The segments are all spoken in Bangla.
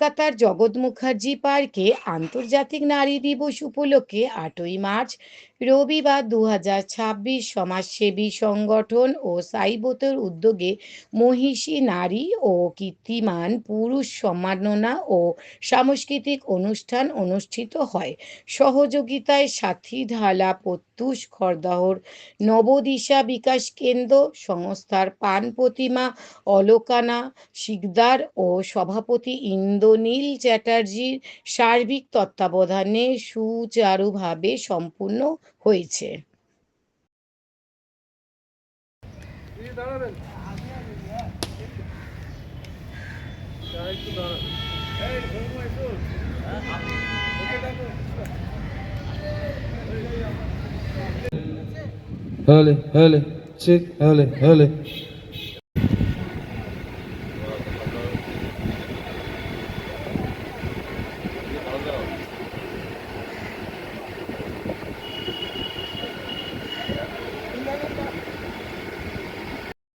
কলকাতার জগৎ মুখার্জি পার্কে আন্তর্জাতিক নারী দিবস উপলক্ষে 8ই মার্চ রবিবার 2026 সমাজসেবী সংগঠন ও সাইবোতর উদ্যোগে মহিষী নারী ও কীর্তিমান পুরুষ সম্মাননা ও সাংস্কৃতিক অনুষ্ঠান অনুষ্ঠিত হয়। সহযোগিতায় সাথী ঢালা প্রত্যুষ খড়দহর নবদিশা বিকাশ কেন্দ্র সংস্থার পান প্রতিমা অলোকানা শিকদার ও সভাপতি ইন্দ্রনীল চ্যাটার্জির সার্বিক তত্ত্বাবধানে সুচারুভাবে সম্পূর্ণ হয়েছে। Hale, hale, check, hale, hale.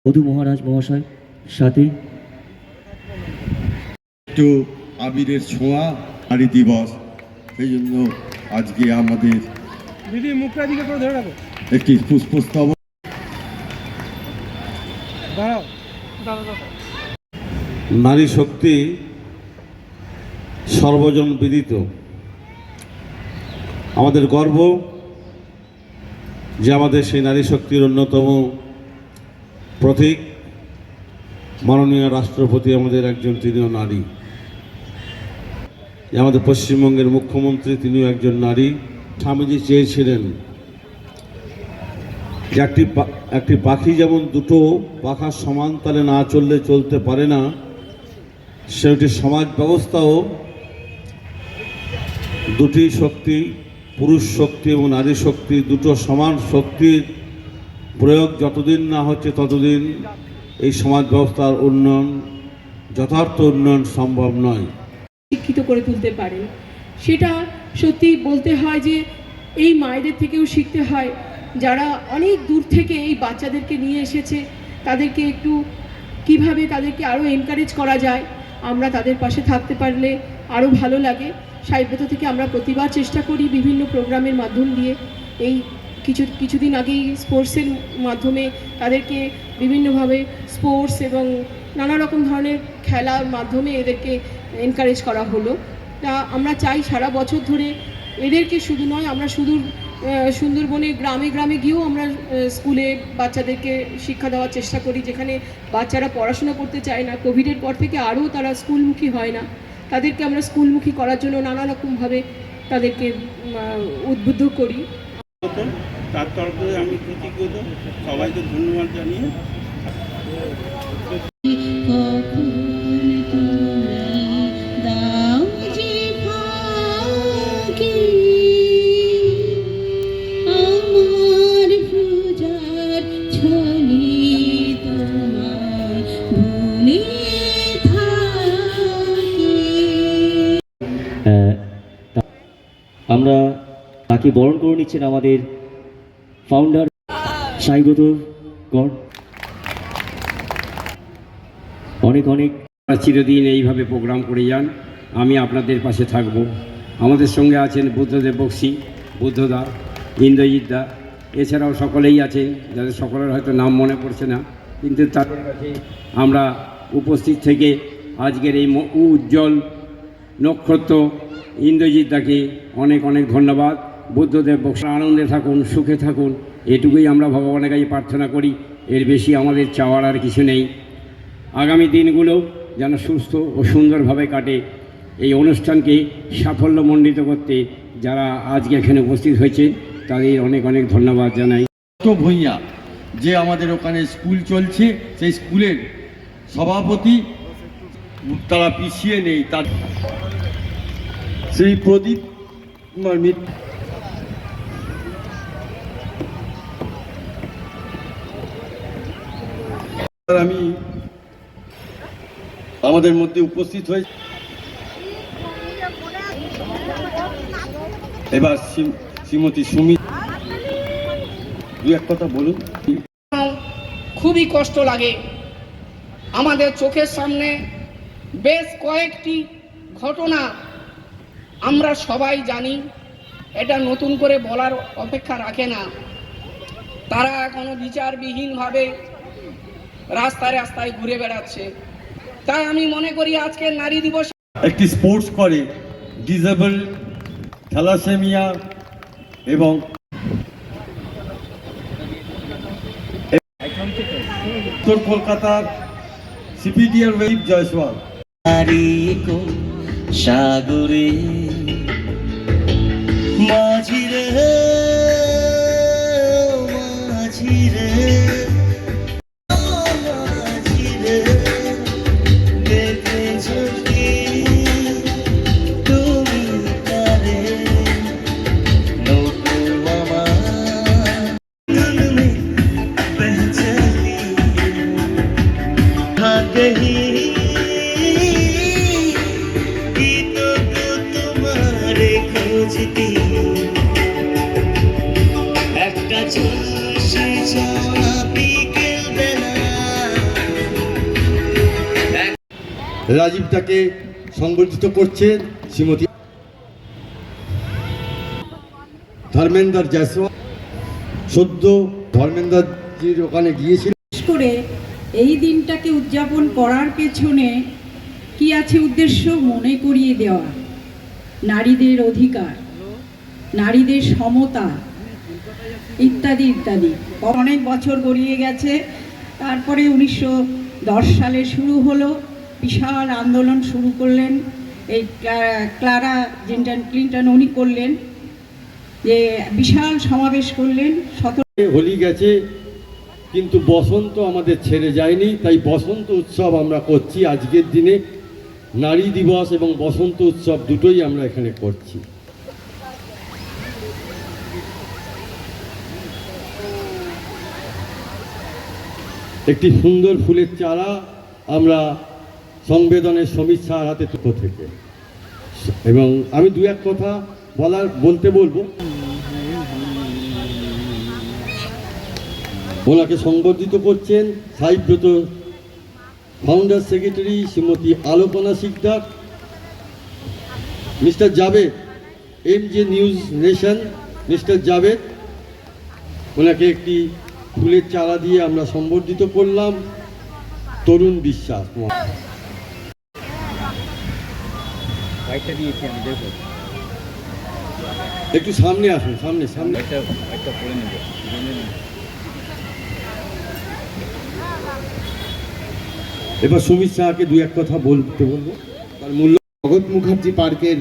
মধু মহারাজ মহাশয় সাথে একটু আবিরের ছোঁয়া নারী দিবস, সেই জন্য আজকে আমাদের দিদি মুখটা দিকে করে ধরে রাখো, একটি পুষ্পস্তবক। নারী শক্তি সর্বজন বিদিত। আমাদের গর্ব যে আমাদের সেই নারী শক্তির অন্যতম প্রতীক মাননীয় রাষ্ট্রপতি আমাদের একজন, তিনিও নারী। আমাদের পশ্চিমবঙ্গের মুখ্যমন্ত্রী, তিনিও একজন নারী। স্বামীজি চেয়েছিলেন যে একটি পাখি যেমন দুটো পাখা সমান তালে না চললে চলতে পারে না, সেটি সমাজ ব্যবস্থাও দুটি শক্তি, পুরুষ শক্তি এবং নারী শক্তি, দুটো সমান শক্তির প্রয়োগ যতদিন না হচ্ছে ততদিন এই সমাজ ব্যবস্থার উন্নয়ন, যথার্থ উন্নয়ন সম্ভব নয়। শিক্ষিত করে তুলতে পারে, সেটা সত্যি বলতে হয় যে এই মায়েদের থেকেও শিখতে হয়, যারা অনেক দূর থেকে এই বাচ্চাদেরকে নিয়ে এসেছে, তাদেরকে একটু কিভাবে তাদেরকে আরও এনকারেজ করা যায়। আমরা তাদের পাশে থাকতে পারলে আরও ভালো লাগে। সাহিত্য থেকে আমরা প্রতিবার চেষ্টা করি বিভিন্ন প্রোগ্রামের মাধ্যম দিয়ে। এই কিছুদিন আগেই স্পোর্টসের মাধ্যমে তাদেরকে বিভিন্নভাবে স্পোর্টস এবং নানা রকম ধরনের খেলার মাধ্যমে এদেরকে এনকারেজ করা হলো। তা আমরা চাই সারা বছর ধরে এদেরকে শুধু নয়, আমরা সুন্দরবনে গ্রামে গ্রামে গিয়েও আমরা স্কুলে বাচ্চাদেরকে শিক্ষা দেওয়ার চেষ্টা করি, যেখানে বাচ্চারা পড়াশোনা করতে চায় না। কোভিডের পর থেকে আরও তারা স্কুলমুখী হয় না, তাদেরকে আমরা স্কুলমুখী করার জন্য নানা রকমভাবে তাদেরকে উদ্বুদ্ধ করি। তার তরফে আমি কৃতজ্ঞ, সবাইকে ধন্যবাদ জানিয়ে আমরা তাকে বরণ করে নিচ্ছেন আমাদের ফাউন্ডার সাইব্রত কর। অনেক অনেক চিরদিন এইভাবে প্রোগ্রাম করে যান, আমি আপনাদের পাশে থাকব। আমাদের সঙ্গে আছেন বুদ্ধদেব বক্সি, বুদ্ধদা, ইন্দ্রজিৎ দা, এছাড়াও সকলেই আছেন যাদের সকলের হয়তো নাম মনে পড়ছে না, কিন্তু তাদের কাছে আমরা উপস্থিত থেকে আজকের এই উজ্জ্বল নক্ষত্র ইন্দ্রজিৎ দাকে অনেক অনেক ধন্যবাদ। বুদ্ধদেব বক্সি আনন্দে থাকুন, সুখে থাকুন, এটুকুই আমরা ভগবানের কাছে প্রার্থনা করি। এর বেশি আমাদের চাওয়ার আর কিছু নেই। আগামী দিনগুলো যেন সুস্থ ও সুন্দরভাবে কাটে। এই অনুষ্ঠানকে সাফল্যমণ্ডিত করতে যারা আজকে এখানে উপস্থিত হয়েছে তাদের অনেক অনেক ধন্যবাদ জানাই। ভূঁইয়া, যে আমাদের ওখানে স্কুল চলছে, সেই স্কুলের সভাপতি, তারা পিছিয়ে নেই। তার শ্রী প্রদীপ কুমার মিত্র, আমি আমাদের মধ্যে উপস্থিত হয়েছে। এবার শ্রীমতী সুমি দু এক কথা বলুন। খুবই কষ্ট লাগে, আমাদের চোখের সামনে বেশ কয়েকটি ঘটনা আমরা সবাই জানি, এটা নতুন করে বলার অপেক্ষা রাখে না। তারা এখনো বিচারবিহীনভাবে রাস্তায় রাস্তায় ঘুরে বেড়াচ্ছে। তাই আমি মনে করি আজকের নারী দিবস একটি স্পোর্টস করে ডিসেবল, থ্যালাসেমিয়া এবং উত্তর কলকাতার সিপিডিআর ওয়েব জয়সওয়াল। সাগরে মাঝিরে মাঝিরে মাঝিরে দেখেছ কি তুমি তারে নোটু আমার মে পহচালি ভাগে একটা ঝলসে যাওয়া বিকেল বেলা। রাজীবটাকে সংবর্ধিত করছেন শ্রীমতী ধর্মেন্দ্র জয়সওয়াল। সদ্য ধর্মেন্দ্রজির ওখানে গিয়েছিল। বিশেষ করে এই দিনটাকে উদযাপন করার পেছনে কি আছে উদ্দেশ্য মনে করিয়ে দেওয়া, নারীদের অধিকার, নারীদের সমতা ইত্যাদি ইত্যাদি। অনেক বছর গড়িয়ে গেছে। তারপরে 1910 সালে শুরু হলো, বিশাল আন্দোলন শুরু করলেন এই ক্লারা ক্লিন্টন, উনি করলেন যে বিশাল সমাবেশ করলেন। হোলি গেছে কিন্তু বসন্ত আমাদের ছেড়ে যায়নি, তাই বসন্ত উৎসব আমরা করছি আজকের দিনে। নারী দিবস এবং বসন্ত উৎসব দুটোই আমরা এখানে করছি। একটি সুন্দর ফুলের চারা আমরা সংবেদনের সমীর স্যার হাতে থেকে, এবং আমি দু এক কথা বলবো। ওনাকে সংবর্ধিত করছেন সাইব্রত founder secretary Shrimati Alpana Sikdar, mister Javed, MJ news nation mister Javed, ওনাকে একটি ফুলের চারা দিয়ে আমরা সংবর্ধিত করলাম। তরুণ বিশ্বাস, একটু সামনে আসুন, সামনে সামনে। এবার সুমিত শাহকে দু এক কথা বলবো। তার মূল্য জগৎ মুখার্জি পার্কের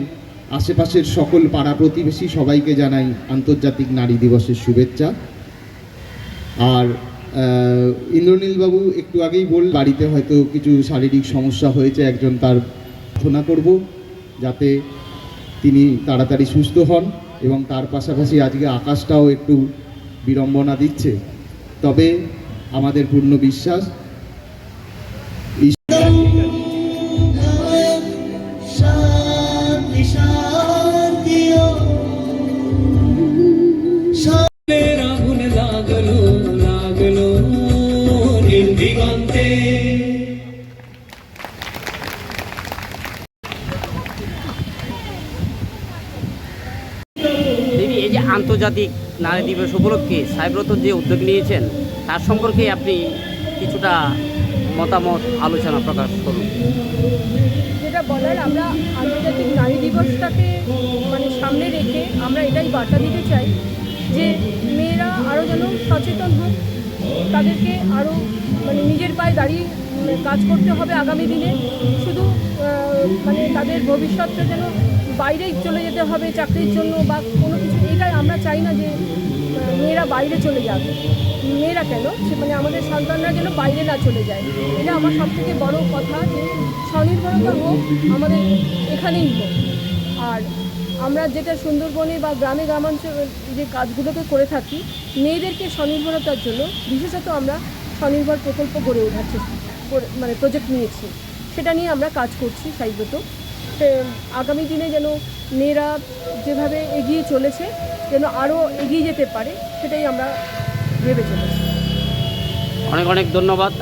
আশেপাশের সকল পাড়া প্রতিবেশী সবাইকে জানাই আন্তর্জাতিক নারী দিবসের শুভেচ্ছা। আর ইন্দ্রনীলবাবু একটু আগেই বাড়িতে হয়তো কিছু শারীরিক সমস্যা হয়েছে, একজন তার প্রার্থনা করব যাতে তিনি তাড়াতাড়ি সুস্থ হন, এবং তার পাশাপাশি আজকে আকাশটাও একটু বিড়ম্বনা দিচ্ছে। তবে আমাদের পূর্ণ বিশ্বাস এই যে আন্তর্জাতিক নারী দিবস উপলক্ষে সাইব্রত যে উদ্যোগ নিয়েছেন তার সম্পর্কে আপনি কিছুটা মতামত আলোচনা প্রকাশ করুন। যেটা বলার, আমরা আন্তর্জাতিক নারী দিবসটাকে সামনে রেখে আমরা এটাই বার্তা দিতে চাই যে মেয়েরা আরও যেন সচেতন হোক, তাদেরকে আরও নিজের পায়ে দাঁড়িয়ে কাজ করতে হবে আগামী দিনে। শুধু তাদের ভবিষ্যৎটা যেন বাইরেই চলে যেতে হবে চাকরির জন্য বা কোনো কিছু, এটাই আমরা চাই না যে মেয়েরা বাইরে চলে যাবে। মেয়েরা কেন, আমাদের সন্তানরা যেন বাইরে না চলে যায়, এটা আমার সবথেকে বড় কথা। যে স্বনির্ভরতা হোক আমাদের এখানেই হোক। আর আমরা যেটা সুন্দরবনে বা গ্রামাঞ্চলে যে কাজগুলোকে করে থাকি মেয়েদেরকে স্বনির্ভরতার জন্য, বিশেষত আমরা স্বনির্ভর প্রকল্প গড়ে ওঠার প্রজেক্ট নিয়েছি, সেটা নিয়ে আমরা কাজ করছি সাইব্রত। আগামী দিনে যেন মেয়েরা যেভাবে এগিয়ে চলেছে যেন আরও এগিয়ে যেতে পারে, সেটাই আমরা ভেবে চলেছি। অনেক অনেক ধন্যবাদ।